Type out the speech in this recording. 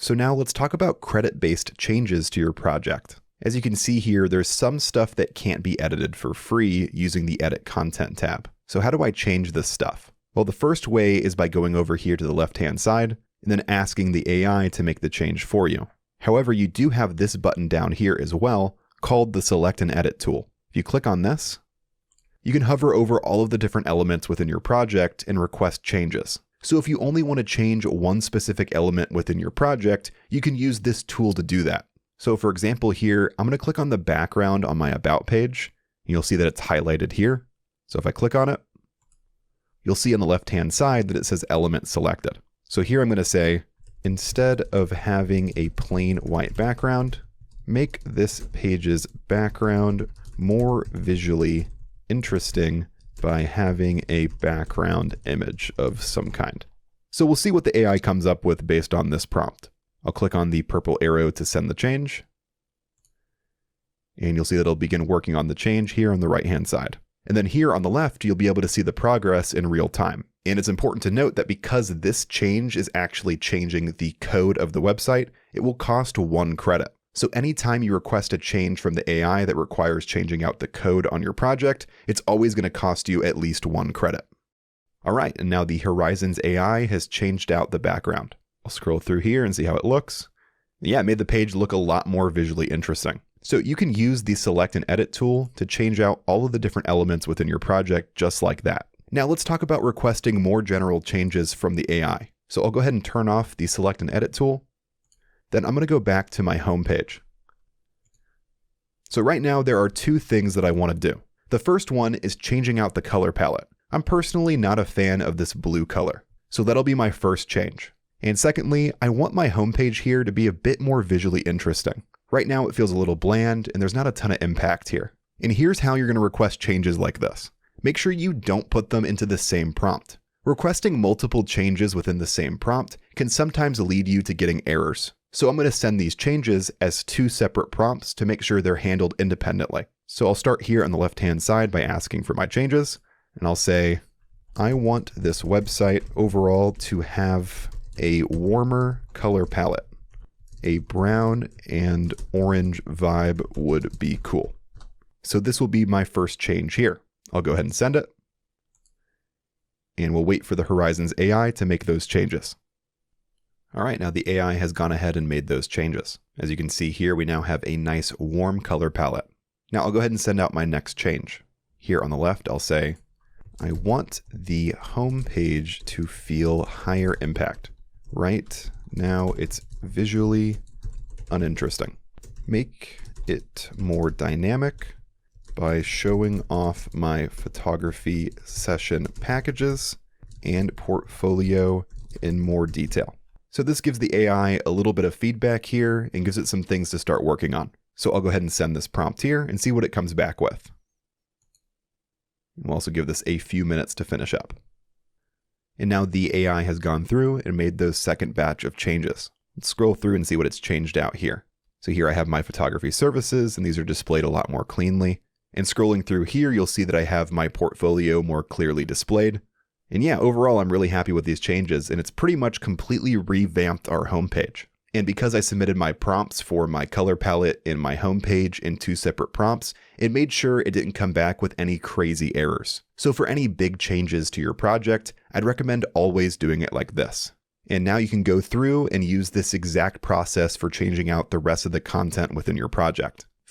So now let's talk about credit-based changes to your project. As you can see here, there's some stuff that can't be edited for free using the Edit Content tab. So how do I change this stuff? Well, the first way is by going over here to the left-hand side and then asking the AI to make the change for you. However, you do have this button down here as well called the Select and Edit tool. If you click on this, you can hover over all of the different elements within your project and request changes. So if you only want to change one specific element within your project, you can use this tool to do that. So for example here, I'm going to click on the background on my About page, and you'll see that it's highlighted here. So if I click on it, you'll see on the left-hand side that it says Element Selected. So here I'm going to say, instead of having a plain white background, make this page's background more visually interesting by having a background image of some kind. So we'll see what the AI comes up with based on this prompt. I'll click on the purple arrow to send the change, and you'll see that it'll begin working on the change here on the right-hand side. And then here on the left, you'll be able to see the progress in real time. And it's important to note that because this change is actually changing the code of the website, it will cost 1 credit. So anytime you request a change from the AI that requires changing out the code on your project, it's always going to cost you at least 1 credit. All right, and now the Horizons AI has changed out the background. I'll scroll through here and see how it looks. Yeah, it made the page look a lot more visually interesting. So you can use the Select and Edit tool to change out all of the different elements within your project just like that. Now let's talk about requesting more general changes from the AI. So I'll go ahead and turn off the Select and Edit tool. Then I'm going to go back to my home page. So right now there are 2 things that I want to do. The first one is changing out the color palette. I'm personally not a fan of this blue color, so that'll be my first change. And secondly, I want my homepage here to be a bit more visually interesting. Right now it feels a little bland and there's not a ton of impact here. And here's how you're going to request changes like this. Make sure you don't put them into the same prompt. Requesting multiple changes within the same prompt can sometimes lead you to getting errors. So I'm going to send these changes as 2 separate prompts to make sure they're handled independently. So I'll start here on the left-hand side by asking for my changes, and I'll say, I want this website overall to have a warmer color palette. A brown and orange vibe would be cool. So this will be my first change here. I'll go ahead and send it, and we'll wait for the Horizons AI to make those changes. All right, now the AI has gone ahead and made those changes. As you can see here, we now have a nice warm color palette. Now I'll go ahead and send out my next change. Here on the left, I'll say, I want the home page to feel higher impact. Right now it's visually uninteresting. Make it more dynamic by showing off my photography session packages and portfolio in more detail. So this gives the AI a little bit of feedback here and gives it some things to start working on. So I'll go ahead and send this prompt here and see what it comes back with. We'll also give this a few minutes to finish up. And now the AI has gone through and made those second batch of changes. Let's scroll through and see what it's changed out here. So here I have my photography services, and these are displayed a lot more cleanly. And scrolling through here, you'll see that I have my portfolio more clearly displayed. And yeah, overall, I'm really happy with these changes, and it's pretty much completely revamped our homepage. And because I submitted my prompts for my color palette and my homepage in 2 separate prompts, it made sure it didn't come back with any crazy errors. So for any big changes to your project, I'd recommend always doing it like this. And now you can go through and use this exact process for changing out the rest of the content within your project.